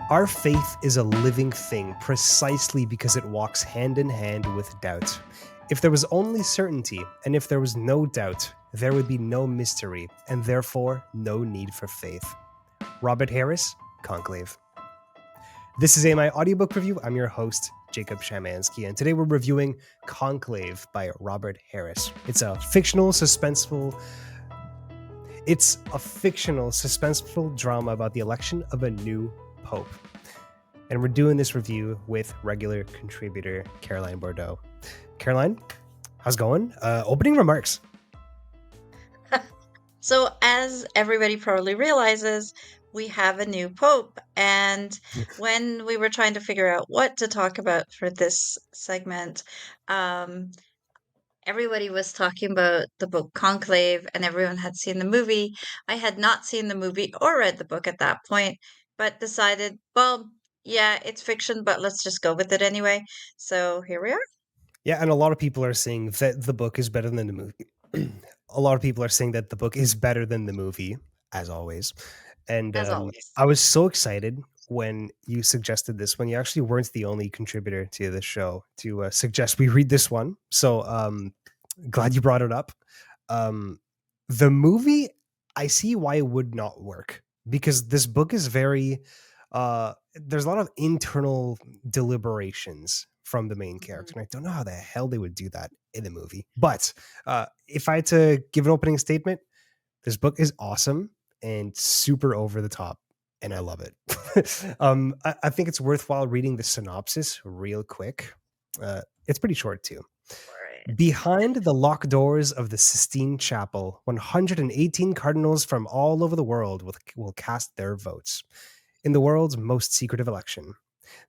Our faith is a living thing precisely because it walks hand in hand with doubt. If there was only certainty, and if there was no doubt, there would be no mystery, and therefore no need for faith. Robert Harris, Conclave. This is AMI Audiobook Review. I'm your host, Jacob Shamansky, and today we're reviewing Conclave by Robert Harris. It's a fictional, suspenseful drama about the election of a new pope. And we're doing this review with regular contributor Karoline Bordeau. Karoline, how's it going? Opening remarks. So, as everybody probably realizes, we have a new pope. And when we were trying to figure out what to talk about for this segment, everybody was talking about the book Conclave, and everyone had seen the movie. I had not seen the movie or read the book at that point, but decided, well, yeah, it's fiction, but let's just go with it anyway. So here we are. Yeah, and a lot of people are saying that the book is better than the movie. A lot of people are saying that the book is better than the movie, as always. And As always. I was so excited when you suggested this, when you actually weren't the only contributor to the show to suggest we read this one. So glad you brought it up. The movie, I see why it would not work, because this book is very there's a lot of internal deliberations from the main character, and I don't know how the hell they would do that in the movie. But if I had to give an opening statement, this book is awesome and super over the top, and I love it. I think it's worthwhile reading the synopsis real quick. It's pretty short too. Right. Behind the locked doors of the Sistine Chapel, 118 cardinals from all over the world will cast their votes in the world's most secretive election.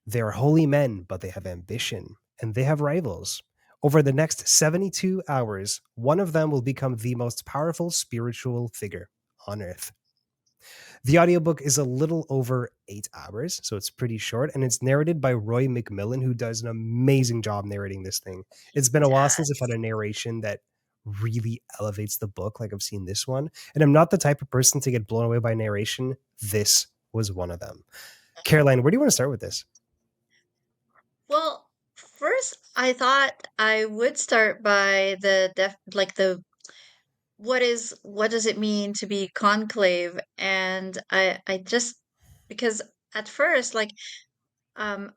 They are holy men, but they have ambition, and they have rivals. Over the next 72 hours, one of them will become the most powerful spiritual figure on earth. The audiobook is a little over 8 hours, so it's pretty short, and it's narrated by Roy McMillan, who does an amazing job narrating this thing. It's been a while since I've had a narration that really elevates the book like I've seen this one, and I'm not the type of person to get blown away by narration. This was one of them. Karoline, where do you want to start with this? Well, first I thought I would start by what does it mean to be conclave? And I just because at first um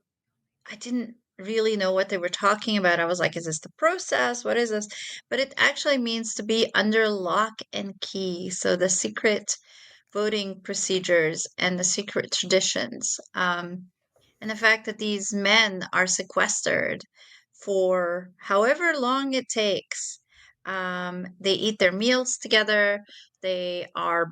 I didn't really know what they were talking about. I was like, is this the process? What is this? But it actually means to be under lock and key. So the secret voting procedures and the secret traditions. And the fact that these men are sequestered for however long it takes. They eat their meals together. They are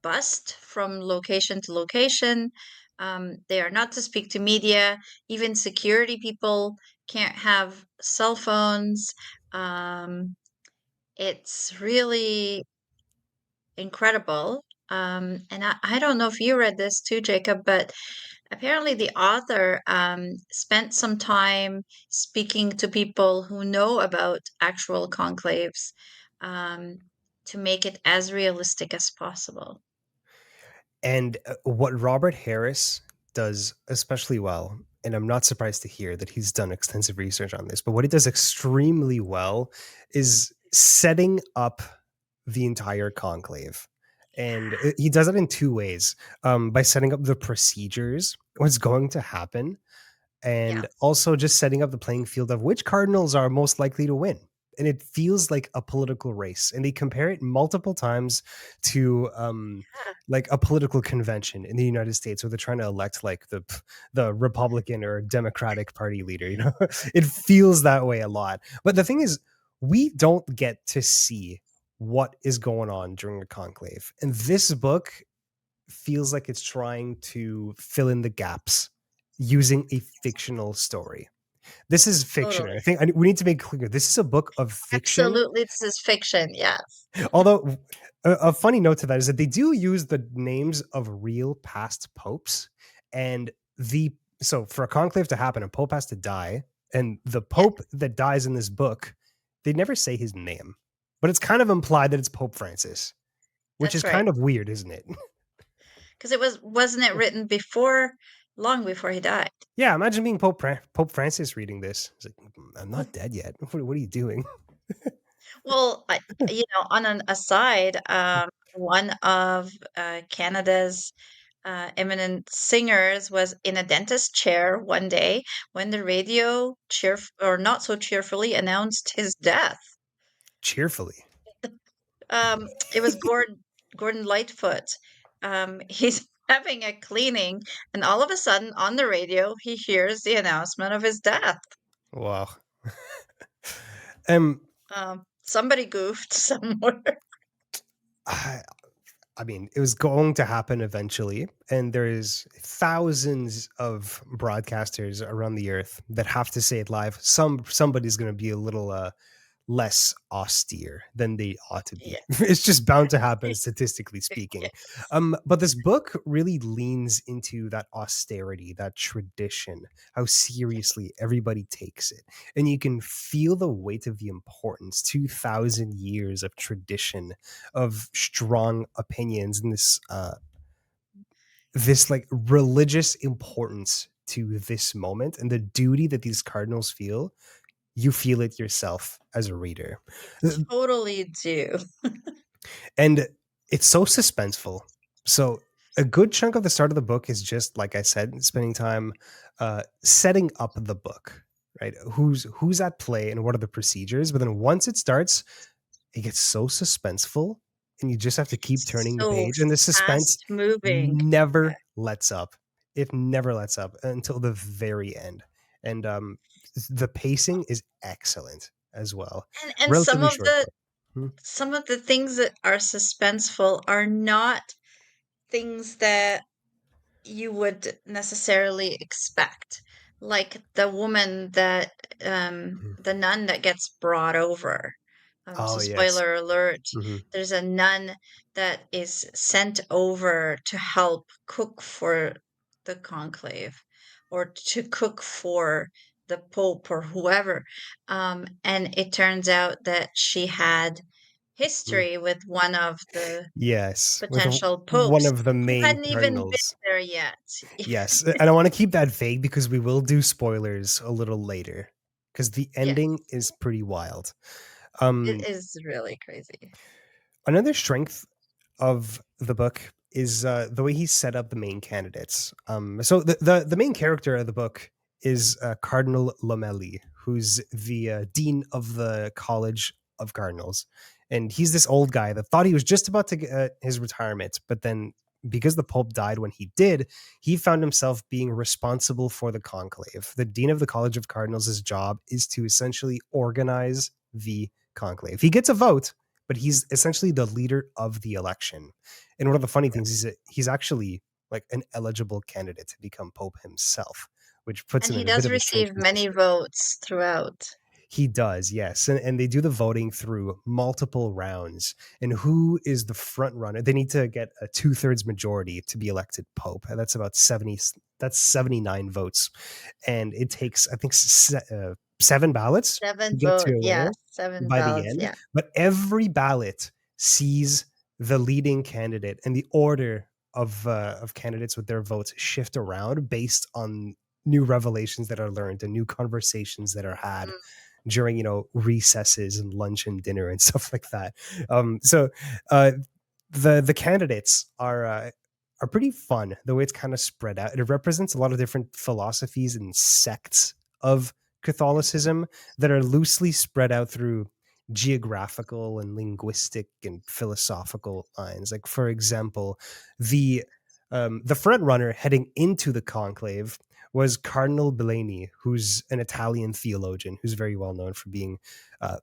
bussed from location to location. They are not to speak to media. Even security people can't have cell phones. It's really incredible. And I don't know if you read this too, Jacob, but apparently the author spent some time speaking to people who know about actual conclaves um, to make it as realistic as possible. And what Robert Harris does especially well, and I'm not surprised to hear that he's done extensive research on this, but what he does extremely well is setting up the entire conclave. And he does it in two ways, by setting up the procedures, what's going to happen, Yeah, and also just setting up the playing field of which cardinals are most likely to win. And it feels like a political race, and they compare it multiple times to like a political convention in the United States where they're trying to elect like the Republican or Democratic Party leader. You know, it feels that way a lot. But the thing is, we don't get to see what is going on during a conclave, and this book feels like it's trying to fill in the gaps using a fictional story. This is fiction. totally. We need to make clear this is a book of fiction. Absolutely. This is fiction. Yes. Although a funny note to that is that they do use the names of real past popes, and the so for a conclave to happen, a pope has to die, and the Yeah, pope that dies in this book, they never say his name, but it's kind of implied that it's Pope Francis, which is that's right. kind of weird, isn't it? Because wasn't it written before long before he died. Yeah, imagine being Pope Francis reading this. He's like, I'm not dead yet. What are you doing? Well, on an aside, one of Canada's eminent singers was in a dentist chair one day when the radio or not so cheerfully announced his death. Cheerfully. It was Gordon Lightfoot. He's having a cleaning, and all of a sudden, on the radio, he hears the announcement of his death. Wow. um, Somebody goofed somewhere. I, I mean, it was going to happen eventually, and there's thousands of broadcasters around the earth that have to say it live. Somebody's going to be a little less austere than they ought to be. Yeah. It's just bound to happen, statistically speaking. But this book really leans into that austerity, that tradition, how seriously everybody takes it. And you can feel the weight of the importance, 2,000 years of tradition, of strong opinions, and this like religious importance to this moment and the duty that these cardinals feel. You feel it yourself as a reader. You totally do. And it's so suspenseful. So a good chunk of the start of the book is just, like I said, spending time setting up the book, right? Who's at play and what are the procedures. But then once it starts, it gets so suspenseful, and you just have to keep It's turning the so page. And the suspense fast moving. Yeah. never lets up. It never lets up until the very end. And the pacing is excellent as well. And Relatively short book. Hmm? some of the things that are suspenseful are not things that you would necessarily expect. Like the woman that Mhm. the nun that gets brought over. So Oh yes. spoiler alert, Mhm. there's a nun that is sent over to help cook for the conclave or to cook for the pope or whoever. And it turns out that she had Mhm. history with one of the Yes, with potential one popes of the who main hadn't even been cardinals. there yet. Yes, and I want to keep that vague because we will do spoilers a little later because the Yes, ending is pretty wild. it Um, is really crazy. Another strength of the book is the way he set up the main candidates. So the main character of the book is Cardinal Lomeli, who's the dean of the College of Cardinals, and he's this old guy that thought he was just about to get his retirement, but then because the Pope died when he did, he found himself being responsible for the conclave. The dean of the College of Cardinals' job is to essentially organize the conclave. He gets a vote, but he's essentially the leader of the election. And one of the funny things is that he's actually like an eligible candidate to become Pope himself, which puts And him he in a bit does of a strange receive many position. votes throughout. He does, yes. And they do the voting through multiple rounds. And who is the front runner? They need to get a 2/3 majority to be elected Pope. And that's about 70, that's 79 votes. And it takes, I think, 7 ballots to 7 get to vote, a yes, winner 7 by the ballots, end. yeah. But every ballot sees the leading candidate, and the order of candidates with their votes shift around based on new revelations that are learned and new conversations that are had Mm, during recesses and lunch and dinner and stuff like that. So uh, the candidates are pretty fun the way it's kind of spread out. It represents a lot of different philosophies and sects of mhm. Catholicism that are loosely spread out through geographical and linguistic and philosophical lines. Like for example, the the front runner heading into the conclave was Cardinal Bellini, who's an Italian theologian who's very well known for being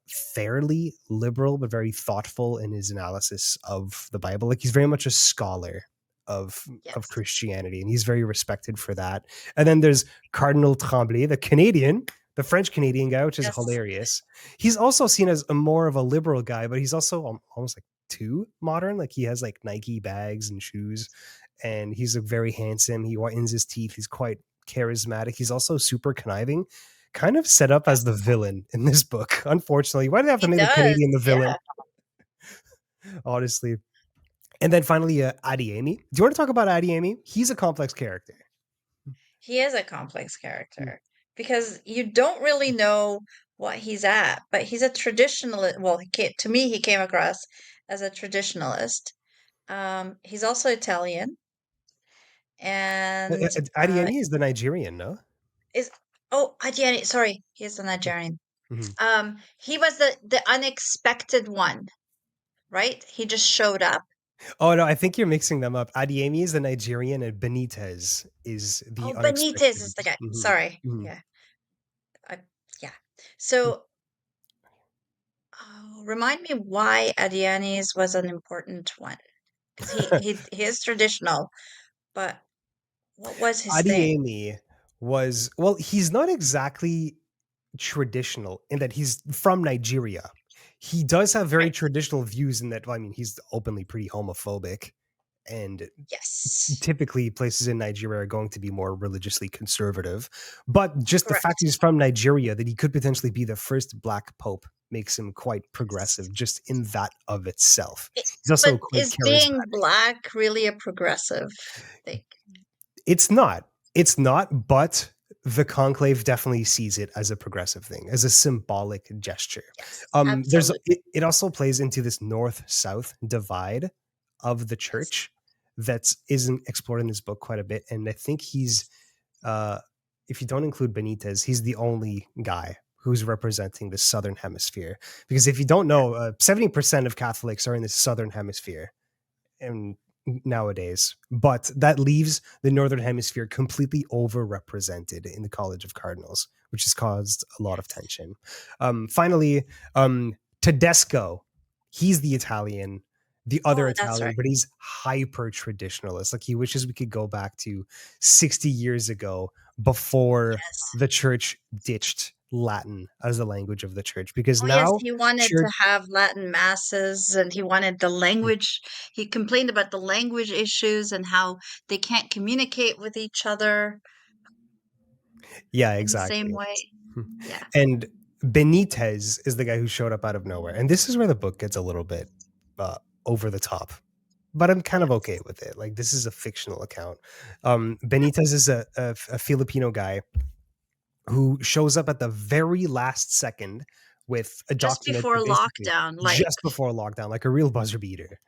fairly liberal but very thoughtful in his analysis of the Bible. Like he's very much a scholar of Yes, Christianity, and he's very respected for that. And then there's Cardinal Tremblay, the Canadian, the French Canadian guy, which is yes. hilarious. He's also seen as a more of a liberal guy, but he's also almost like too modern. Like he has like Nike bags and shoes, and he's very handsome. He whitens his teeth. He's quite charismatic. He's also super conniving, kind of set up as the Yes, villain in this book. Unfortunately, why do they have to he make the does, Canadian the villain? yeah. Honestly. And then finally, Adiemi. Do you want to talk about Adiemi? He's a complex character. he is a complex character because you don't really know what he's at, but he's a traditionalist. Well, to me, he came across as a traditionalist. He's also Italian, and Adiemi is the Nigerian, no? is oh, Adiani, sorry, he is a Nigerian. Mhm. He was the unexpected one, right? He just showed up. Oh no, I think you're mixing them up. Adiemi is the Nigerian, and Benitez is the Oh, Benitez unexpected. is the guy. Mhm, Sorry. mhm. Yeah. I, yeah. So, remind me why Adiani's was an important one because he is traditional, but what was his thing? Adiemi was, well, he's not exactly traditional in that he's from Nigeria. He does have very Right. traditional views in that, well, I mean, he's openly pretty homophobic, and Yes. typically places in Nigeria are going to be more religiously conservative. But just the fact Correct. he's from Nigeria, that he could potentially be the first black pope, makes him quite Yes. progressive just in that of itself. It, He's also but quite is being charismatic. black really a progressive thing? It's not. It's not, but the conclave definitely sees it as a progressive thing, as a symbolic gesture. Yes, There's absolutely. it also plays into this north-south divide of the Yes. church that isn't explored in this book quite a bit. And I think he's uh if you don't include Benitez, he's the only guy who's representing the southern hemisphere. Because if you don't Yeah. know, 70% of Catholics are in the southern hemisphere and nowadays, but that leaves the northern hemisphere completely overrepresented in the college of cardinals, which has caused a lot of Yes. tension. Finally, Tedesco, he's the Italian, the other Oh, that's Italian, right. but he's hyper traditionalist. Like, he wishes we could go back to 60 years ago, before Yes. the church ditched Latin as the language of the church, because Oh, yes, now he wanted to church have Latin masses and he wanted the language. He complained about the language issues and how they can't communicate with each other yeah, in the same exactly. way. Yeah. And Benitez is the guy who showed up out of nowhere. And this is where the book gets a little bit over the top, but I'm kind of okay Yes. with it. Like, this is a fictional account. Benitez is a Filipino guy who shows up at the very last second with a Just document before that basically lockdown, like, just before lockdown, like a real buzzer beater.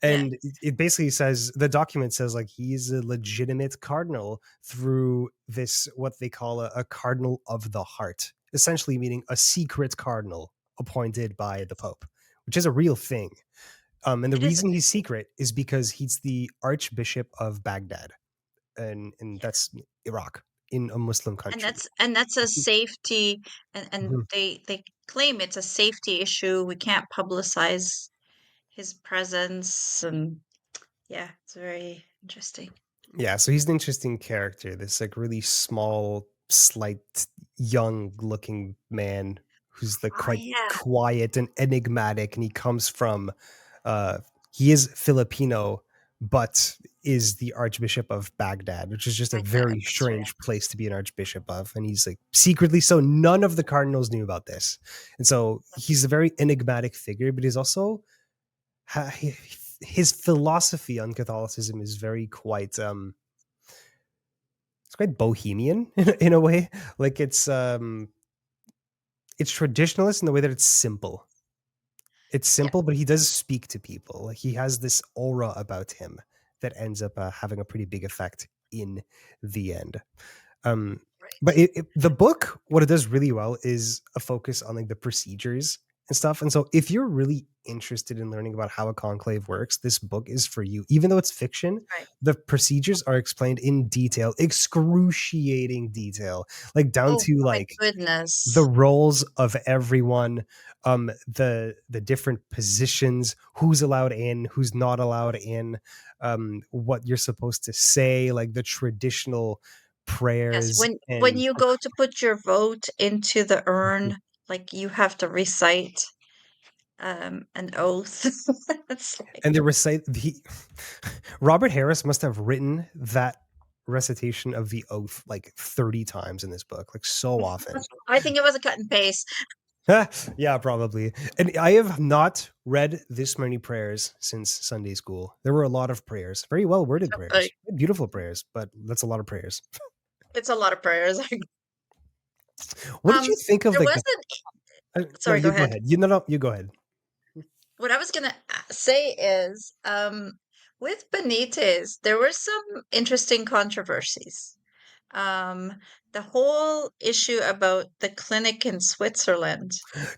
yeah. And it basically says, the document says, like, he's a legitimate cardinal through this, what they call a cardinal of the heart, essentially meaning a secret cardinal appointed by the pope, which is a real thing. And the It is a reason big he's deal. secret is because he's the archbishop of Baghdad, and Yeah. that's Iraq, in a Muslim And country. that's a safety, and Mhm. they claim it's a safety issue. We can't publicize his presence, and yeah, it's very interesting. Yeah, so he's an interesting character. This, like, really small, slight, young-looking man who's, like, Oh, quite yeah. quiet and enigmatic, and he comes from, uh, he is Filipino, but is the Archbishop of Baghdad, which is just a Like that, very that's right. strange place to be an archbishop of. And he's, like, secretly so. None of the cardinals knew about this, and so he's a very enigmatic figure. But he's also his philosophy on Catholicism is very quite it's quite bohemian in a way. Like, it's traditionalist in the way that it's simple. It's Yeah, simple, but he does speak to people. Like, he has this aura about him that ends up having a pretty big effect in the end. Um, but right. the book, what it does really well is a focus on, like, the procedures and stuff. And so, if you're really interested in learning about how a conclave works, this book is for you. Even though it's fiction, Right. the procedures are explained in detail, excruciating detail, like down Oh to, my like, the goodness. roles of everyone, the different positions, who's allowed in, who's not allowed in, what you're supposed to say, like the traditional Yes, prayers when and you go to put your vote into the urn, like you have to recite an oath. It's like and they recite the Robert Harris must have written that recitation of the oath like 30 times in this book, like, so often. I think it was a cut and paste. Yeah, probably. And I have not read this many prayers since Sunday school. There were a lot of prayers, very well worded Like, prayers, beautiful prayers, but that's a lot of prayers. It's a lot of prayers. What did you think of There like was the? No, sorry, go you go ahead. ahead. You no, you go ahead. What I was gonna say is, with Benitez, there were some interesting controversies. Um, the whole issue about the clinic in Switzerland.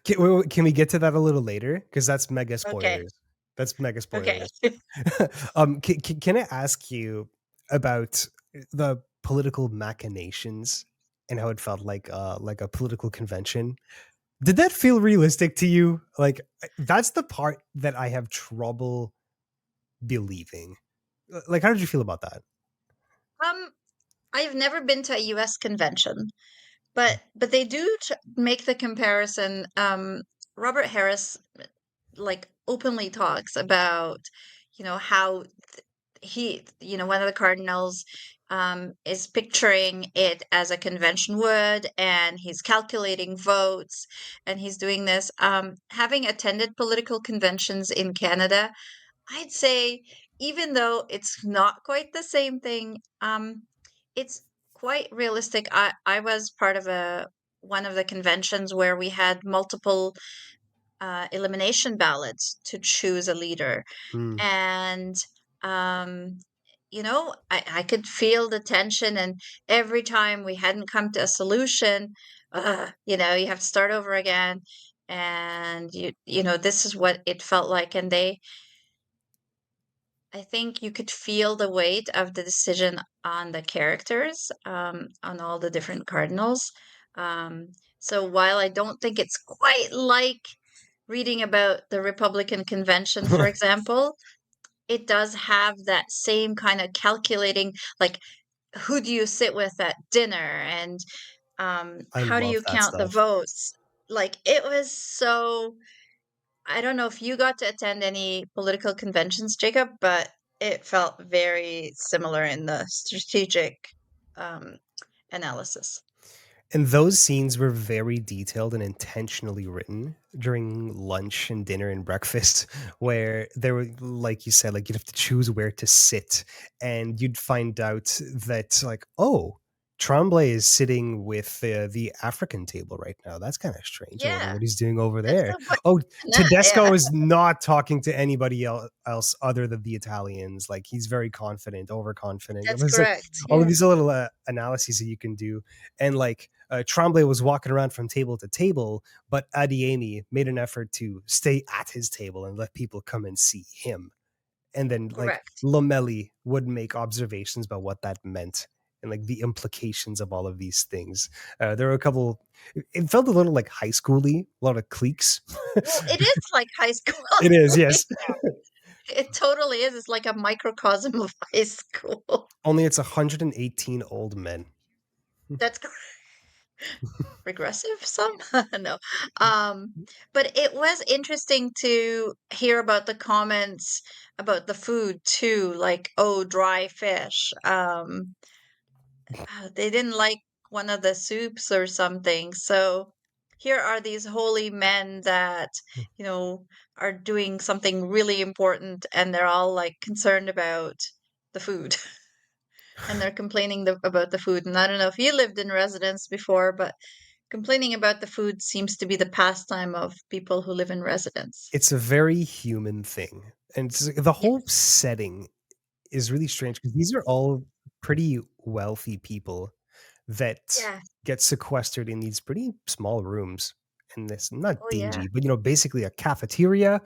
Can we get to that a little later? Because that's mega Okay, spoilers. That's mega okay. spoilers. Can I ask you about the political machinations and how it felt like a political convention? Did that feel realistic to you? Like that's the part that I have trouble believing. Like, how did you feel about that? Um, I've never been to a US convention, but they do make the comparison. Robert Harris like openly talks about, how one of the cardinals is picturing it as a convention would, and he's calculating votes, and he's doing this. Having attended political conventions in Canada, I'd say, even though it's not quite the same thing, it's quite realistic. I was part of a one of the conventions where we had multiple elimination ballots to choose a leader, Hmm. and I could feel the tension, and every time we hadn't come to a solution, you have to start over again, and this is what it felt like. And I think you could feel the weight of the decision on the characters, on all the different cardinals. So while I don't think it's quite like reading about the Republican convention, for example, it does have that same kind of calculating, like, who do you sit with at dinner, and I how do love you that count the stuff. votes? Like, it was so, I don't know if you got to attend any political conventions, Jacob, but it felt very similar in the strategic um, analysis. And those scenes were very detailed and intentionally written during lunch and dinner and breakfast, where there were, like you said, like you'd have to choose where to sit, and you'd find out that, like, oh, Tremblay is sitting with the African table right now. That's kind of strange. I wonder Yeah, what he's doing over that's there. so funny. Oh, Yeah, Tedesco is not talking to anybody else other than the Italians. Like he's very confident, overconfident. that's There's like correct. all of Yeah, these little analyses that you can do, and like Tremblay was walking around from table to table, but Adiemi made an effort to stay at his table and let people come and see him. And then like correct. Lomelli would make observations about what that meant and like the implications of all of these things. There were a couple. It felt a little like high schooly, a lot of cliques. Well, it is like high school. It is, yes. It totally is. It's like a microcosm of high school. Only it's 118 old men. That's regressive some. No. Um, but it was interesting to hear about the comments about the food too, like, oh, dry fish. They didn't like one of the soups or something. So here are these holy men that, you know, are doing something really important, and they're all like concerned about the food. And they're complaining about the food. And I don't know if you lived in residence before, but complaining about the food seems to be the pastime of people who live in residence. It's a very human thing. And the whole Yes. setting is really strange because these are all pretty wealthy people that Yeah. get sequestered in these pretty small rooms. And this not Oh, yeah. dingy, but basically a cafeteria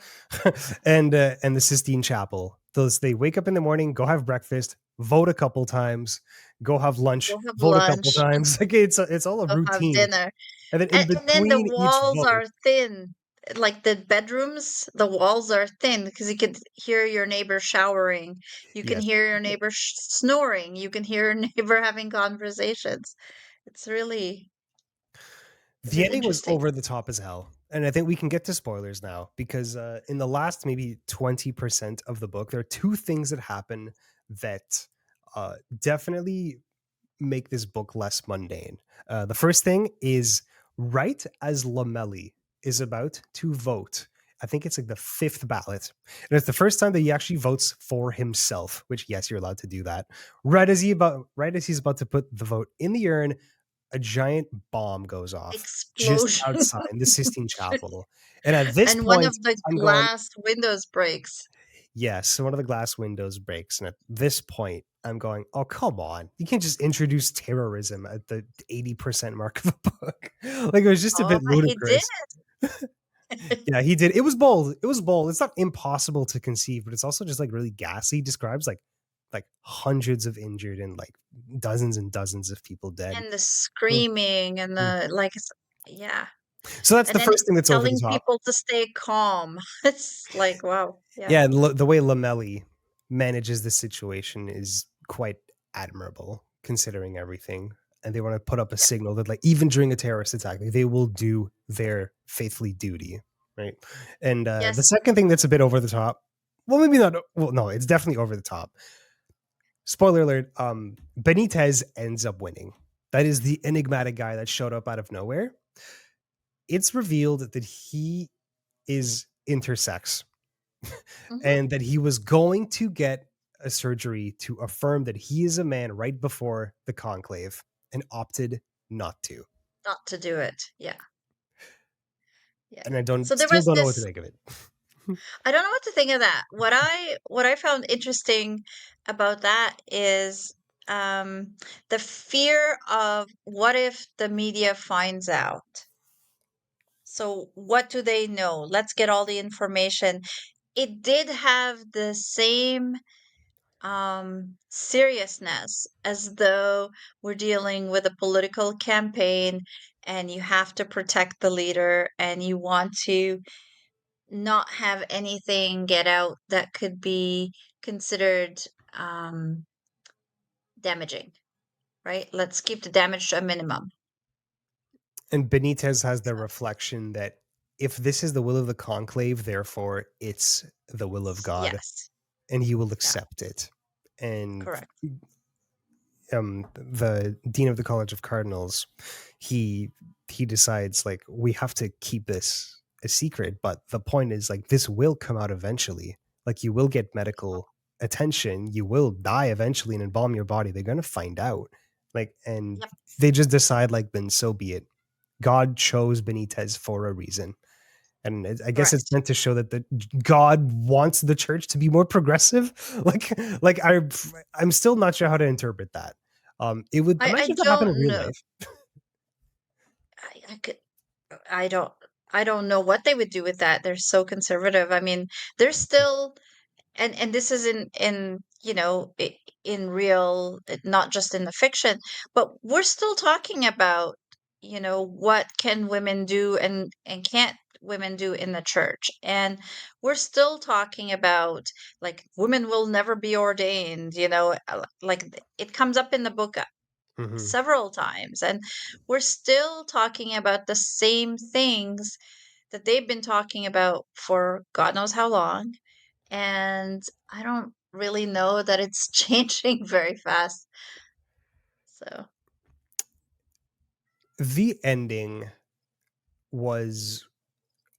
and the Sistine Chapel. Those they wake up in the morning, go have breakfast, vote a couple times, go have lunch, Go have vote a couple lunch, times. Like it's all a go have routine. dinner. And then in And then the between each walls vote, are thin. Like the bedrooms, the walls are thin because you could hear your neighbor showering. You can yes, hear your neighbor snoring. You can hear your neighbor having conversations. It's really, is the it ending was interesting? over the top as hell. And I think we can get to spoilers now because in the last maybe 20% of the book, there are two things that happen that definitely make this book less mundane. The first thing is right as Lamelli is about to vote I think it's like the fifth ballot. And it's the first time that he actually votes for himself, which yes, you're allowed to do that. Right as he's about to put the vote in the urn, a giant bomb goes off just Explosion. outside the Sistine Chapel. And at this And one point, of the I'm going, glass windows breaks. yes. So one of the glass windows breaks. And at this point, I'm going, oh, come on. You can't just introduce terrorism at the 80% mark of the book. Like, it was just a Oh, bit but he did. ludicrous. Yeah, he did. It was bold. It was bold. It's not impossible to conceive, but it's also just like really ghastly. He describes like hundreds of injured and like dozens and dozens of people dead. And the screaming and Mhm. the like, yeah. So that's And the then first thing that's over the telling top. people to stay calm. It's like, wow, yeah. Yeah, and the way Lamelli manages the situation is quite admirable, considering everything. And they want to put up a Yeah. signal that, like, even during a terrorist attack, like, they will do their faithfully duty, right? And the Yes. second thing that's a bit over the top, well, maybe not. Well, no, it's definitely over the top. Spoiler alert: Benitez ends up winning. That is the enigmatic guy that showed up out of nowhere. It's revealed that he is intersex Mhm. and that he was going to get a surgery to affirm that he is a man right before the conclave and opted not to. Not to do it. Yeah. Yeah. And I So don't there still was don't know what to this, make of it. I don't know what to think of that. What I found interesting about that is um the fear of what if the media finds out? So what do they know? Let's get all the information. It did have the same seriousness as though we're dealing with a political campaign and you have to protect the leader and you want to not have anything get out that could be considered um, damaging, right? Let's keep the damage to a minimum. And Benitez has the reflection that if this is the will of the conclave, therefore it's the will of God, Yes, and he will yeah, accept it. And correct. the dean of the College of Cardinals, he he decides like we have to keep this a secret, but the point is like this will come out eventually. Like you will get medical attention, you will die eventually and embalm your body. They're gonna find out. Like and Yep, they just decide like then so be it. God chose Benitez for a reason. And I guess it's correct. meant to show that the God wants the church to be more progressive. Like I'm still not sure how to interpret that. It would I imagine if that happened in don't real know. life. I could. I don't. I don't know what they would do with that. They're so conservative. I mean, they're still, and this is in in real, not just in the fiction, but we're still talking about what can women do and can't women do in the church, and we're still talking about like women will never be ordained, like it comes up in the book Mhm. several times, and we're still talking about the same things that they've been talking about for God knows how long, and I don't really know that it's changing very fast. So, The ending was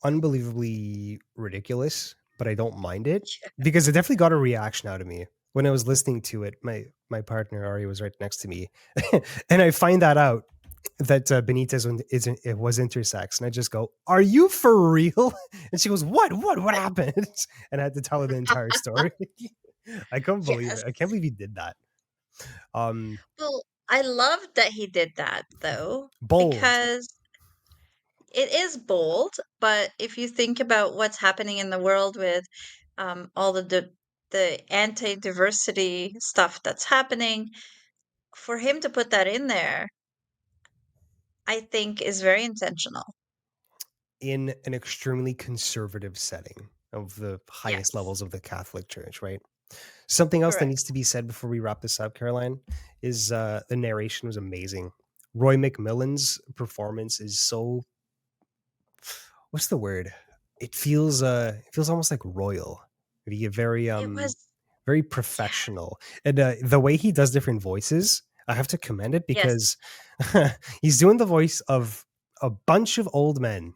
unbelievably ridiculous, but I don't mind it because it definitely got a reaction out of me when I was listening to it. My partner Ari was right next to me, and I find that out that Benitez it was intersex, and I just go, "Are you for real?" And she goes, What happened?" And I had to tell her the entire story. I couldn't believe yes. it. I can't believe he did that. Um, Well, I loved that he did that though, bold. because it is bold, but if you think about what's happening in the world with all the anti-diversity stuff that's happening, for him to put that in there, I think is very intentional. In an extremely conservative setting of the highest Yes, levels of the Catholic Church, right? Something else that needs correct. to be said before we wrap this up, Caroline, is the narration was amazing. Roy McMillan's performance is so what's the word? It feels almost like royal. You get very It was, very yeah, professional. And the way he does different voices, I have to commend it yes, because he's doing the voice of a bunch of old men.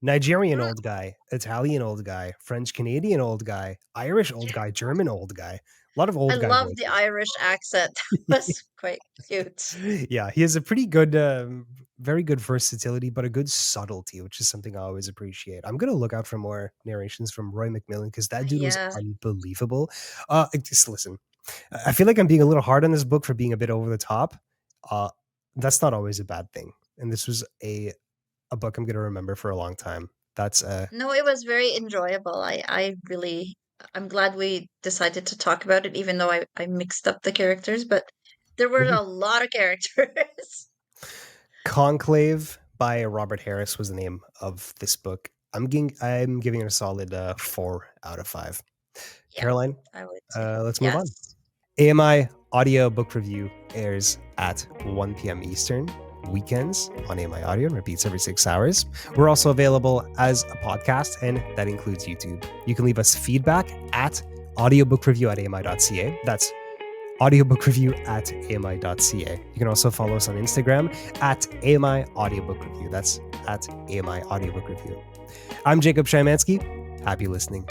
Nigerian Mm, old guy, Italian old guy, French Canadian old guy, Irish old guy, German old guy. A lot of I old guy love the voices. Irish accent. That was quite cute. Yeah, he has a pretty good, very good versatility, but a good subtlety, which is something I always appreciate. I'm gonna look out for more narrations from Roy McMillan because that dude was Yeah. unbelievable. Just listen, I feel like I'm being a little hard on this book for being a bit over the top. Uh, that's not always a bad thing, and this was a book I'm gonna remember for a long time. That's No, it was very enjoyable. I'm glad we decided to talk about it, even though I mixed up the characters, but there were Mhm. a lot of characters. Conclave by Robert Harris was the name of this book. I'm giving it a solid 4 out of 5. Yeah, Caroline, I would say. let's move on. Yes. AMI Audio Book Review airs at 1 p.m. Eastern weekends on AMI Audio and repeats every 6 hours. We're also available as a podcast, and that includes YouTube. You can leave us feedback at audiobookrareview@ami.ca. That's audiobookrareview@ami.ca. You can also follow us on Instagram at AMI Audiobook Review. That's at AMI Audiobook Review. I'm Jacob Szymanski. Happy listening.